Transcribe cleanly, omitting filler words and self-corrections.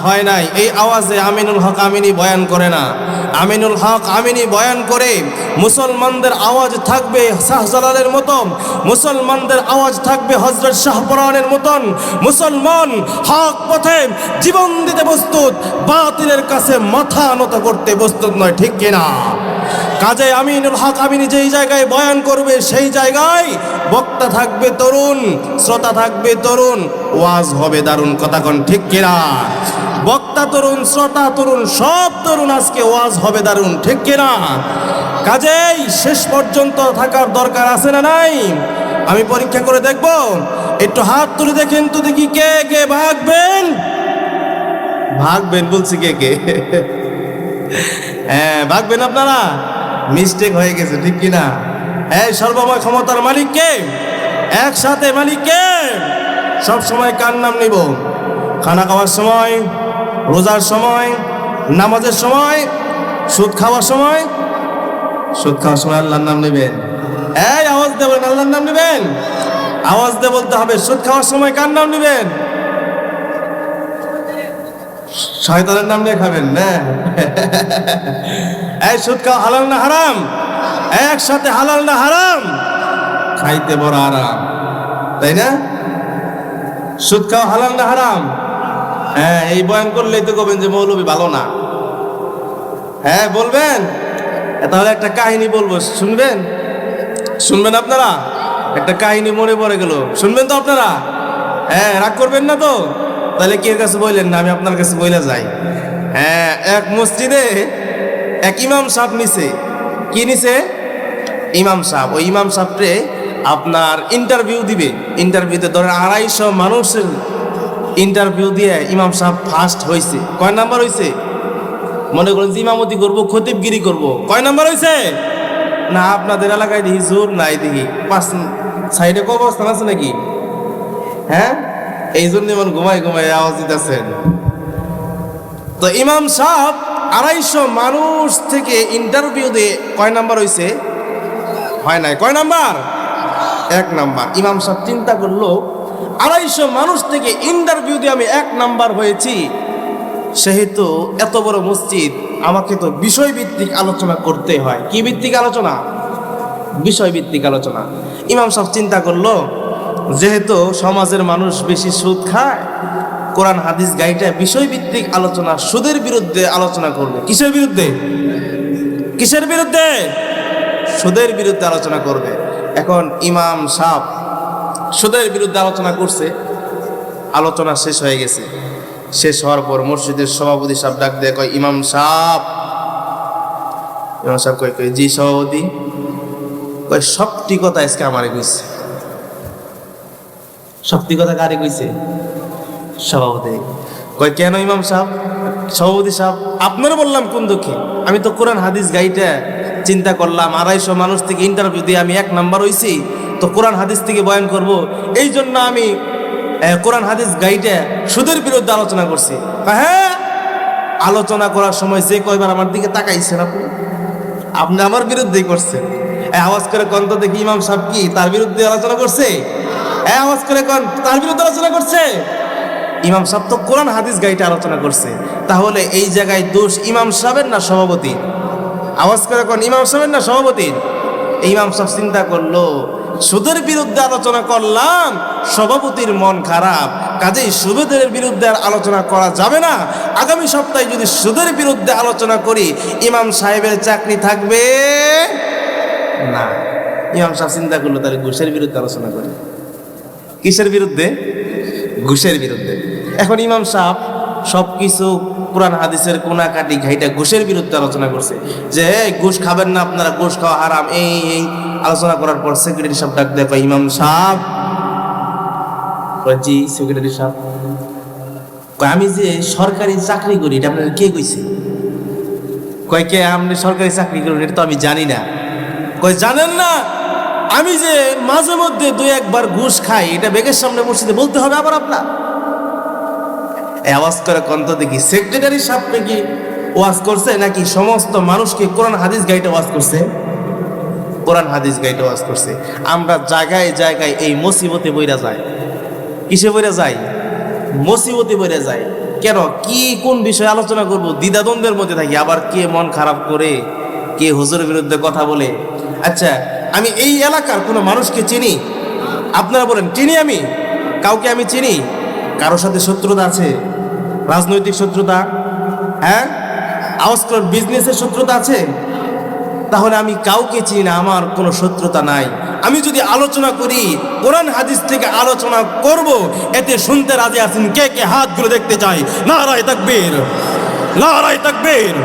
হয় নাই, এই আওয়াজে আমিনুল হক আমিনী বয়ান করে না। আমিনুল হক আমিনী বয়ান করে মুসলমানদের আওয়াজ থাকবে শাহজালালের মতন, মুসলমানদের আওয়াজ থাকবে হযরত শাহপরানের মতন। মুসলমান হক পথে জীবন দিতে প্রস্তুত, বাতিলের কাছে মাথা নত করতে প্রস্তুত নয়, ঠিক কিনা? কাজে আমিনুল হক আমিনী যেই জায়গায় বয়ান করবে সেই জায়গায় বক্তা থাকবে তরুণ, শ্রোতা থাকবে তরুণ, ওয়াজ হবে দারুণ। কথা কোন ঠিক কিনা? বক্তা তরুণ, শ্রোতা তরুণ, সব তরুণ, আজকে ওয়াজ হবে দারুণ, ঠিক কিনা? কাজেই শেষ পর্যন্ত থাকার দরকার আছে না নাই? আমি পরীক্ষা করে দেখব, একটু হাত তুলে দেখেন তো দেখি কে কে ভাগবেন। ভাগবেন বলছি, কে কে? হ্যাঁ ভাগবেন আপনারা। মিস্টেক হয়ে গেছে, ঠিক কিনা? এই সর্বময় ক্ষমতার মালিক কে? একসাথে মালিক কে? সব সময় কার নাম নিব? খানা খাওয়ার সময়, রোজার সময়, নামাজের সময়, সুদ খাওয়ার সময়। সুদ খাওয়ার সময় আল্লাহর নাম নেবেন। এই আওয়াজ দিয়ে বলেন, আল্লাহর নাম নেবেন। আওয়াজ দিয়ে বলতে হবে। সুদ খাওয়ার সময় কার নাম নেবেন? শয়তানের নাম নিয়ে খাবেন না? এই সুদ খাওয়া হালাল না হারাম? একসাথে হালাল না হারাম? খাইতে বড় আরাম, তাই না? সুদ খাওয়া হালাল না হারাম? হ্যাঁ, এই বয়ান করলেই তো কবেন যে মৌলবী ভালো না। হ্যাঁ বলবেন। তাহলে একটা কাহিনী বলবো, শুনবেন? শুনবেন আপনারা? একটা কাহিনী মনে পড়ে গেল, শুনবেন তো আপনারা? হ্যাঁ, রাগ করবেন না তো? তাহলে কি এর কাছে বললেন না, আমি আপনার কাছে বইলা যাই। হ্যাঁ, এক মসজিদে এক ইমাম সাহেব নিছে। কি নিছে? ইমাম সাহেব। ওই ইমাম সাহেবরে আপনার ইন্টারভিউ দিবে। ইন্টারভিউতে ধরেন 250 মানুষের ইন্টারভিউ দিয়ে ইমাম সাহেব ফার্স্ট হয়েছে। কয় নাম্বার হয়েছে? মনে করেন যে ইমামতি করবো, খতিবগিরি করব, কয় নাম্বার হয়েছে? না আপনাদের এলাকায় দেখি জোর নাই, দেখি 5 সাইডে কবরস্থান আছে নাকি? হ্যাঁ, এই জন্য এমন ঘুমাই ঘুমাই আওয়াজ দিতেছেন। তো ইমাম সাহেব 250 মানুষ থেকে ইন্টারভিউ দিয়ে কয় নাম্বার হয়েছে? হয় নাই। কয় নাম্বার? 1 নাম্বার। ইমাম সাহেব চিন্তা করলো, 250 মানুষ থেকে ইন্টারভিউ দিয়ে আমি 1 নাম্বার হয়েছি, সেহেতু এত বড় মসজিদ, আমাকে তো বিষয়ভিত্তিক আলোচনা করতে হয়। কি ভিত্তিক আলোচনা? বিষয়ভিত্তিক আলোচনা। ইমাম সাহেব চিন্তা করলো, যেহেতু সমাজের মানুষ বেশি সুদ খায়, কোরআন হাদিস গাইটা বিষয়ভিত্তিক আলোচনা, সুদের বিরুদ্ধে আলোচনা করবে। কিসের বিরুদ্ধে? কিসের বিরুদ্ধে? সুদের বিরুদ্ধে আলোচনা করবে। এখন ইমাম সাহেব সুদের বিরুদ্ধে আলোচনা করছে। আলোচনা শেষ হয়ে গেছে। শেষ হওয়ার পর মসজিদের সভাপতি সাহেব ডাক দিয়ে কয়, ইমাম সাহেব। ইমাম সাহেব কয়, জি সভাপতি। কয়, সবটি কথা আজকে আমারে কইছে। সত্যি কথা কারে কইছে? সভাপতি। কয়, কেন ইমাম সাহেব? সভাপতি সাহেব, আপনারও বললাম কোন দুঃখে? আমি তো কোরআন হাদিস গাইটা চিন্তা করলাম, 250 মানুষ থেকে ইন্টারভিউ দিয়ে আমি 1 নাম্বার হইছি, তো কোরআন হাদিস থেকে বয়ান করব, এই জন্য আমি কোরআন হাদিস গাইটা সুদের বিরুদ্ধে আলোচনা করছি। হ্যাঁ, আলোচনা করার সময় যে কয়বার আমার দিকে তাকাইছেন আপনি, আপনি আমার বিরুদ্ধেই করছেন। আওয়াজ করে কোন তো দেখি ইমাম সাহেব কি তার বিরুদ্ধে আলোচনা করছে? আওয়াজ করে কোন তার বিরুদ্ধে আলোচনা করছে? ইমাম সাহেব তো কোরআন হাদিস গাইটা আলোচনা করছে। তাহলে এই জায়গায় দোষ ইমাম সাহেবের না সভাপতি? আওয়াজ করে কোন ইমাম সাহেবের না সভাপতি? ইমাম সাহেব চিন্তা করলো, সুদের বিরুদ্ধে আলোচনা করলাম, সভাপতির মন খারাপ, কাজেই সুদের বিরুদ্ধে আর আলোচনা করা যাবে না। আগামী সপ্তাহে যদি সুদের বিরুদ্ধে আলোচনা করি, ইমাম সাহেবের চাকরি থাকবে না। ইমাম সাহেব চিন্তা করলো, তাহলে ঘুষের বিরুদ্ধে আলোচনা করি। কিসের বিরুদ্ধে? ঘুষের বিরুদ্ধে। এখন ইমাম সাহেব সবকিছু কোরআন হাদিসের কোনাকাটি ঘাইটা ঘুষের বিরুদ্ধে আলোচনা করছে, যে ঘুষ খাবেন না আপনারা, ঘুষ খাওয়া হারাম, এই আলোচনা করার পর সেক্রেটারি সাহেব ডাক দেখো, ইমাম সাহেব। জি সেক্রেটারি সাহেব। আমি যে সরকারি চাকরি করি, এটা আপনার কে কইছে? কয়, কে আপনি সরকারি চাকরি করেন? এটা তো আমি জানি না। কয়, জানেন না? আমি যে মাঝে মধ্যে 2-1 বার ঘুষ খাই, এটা বেগের সামনে মসজিদে বলতে হবে আবার আপনার? আওয়াজ করে কোন তো দেখি সেক্রেটারি সাহেব নাকি ওয়াজ করছে, নাকি সমস্ত মানুষকে কোরআন হাদিস গাইটা ওয়াজ করছে? কোরআন হাদিস গাইটা ওয়াজ করছে। আমরা জায়গায় জায়গায় এই মুসিবতে বইরা যায়। কিসে বইরা যায়? মুসিবতে বইরা যায়। কেন, কি কোন বিষয়ে আলোচনা করব, দ্বিধাদ্বন্দ্বের মধ্যে থাকি। আবার কে মন খারাপ করে, কে হুজুরের বিরুদ্ধে কথা বলে। আচ্ছা, আমি এই এলাকার কোনো মানুষকে চিনি? আপনারা বলেন, চিনি আমি কাউকে? আমি চিনি? কারোর সাথে শত্রুতা আছে? রাজনৈতিক শত্রুতা, হ্যাঁ, আউটস্কোর বিজনেসের শত্রুতা আছে? তাহলে আমি কাউকে চিনি না, আমার কোনো শত্রুতা নাই। আমি যদি আলোচনা করি, কোরআন হাদিস থেকে আলোচনা করব, এতে শুনতে রাজি আছেন? কে কে হাতগুলো দেখতে চাই? নারায়ে তাকবীর, নারায়ে তাকবীর।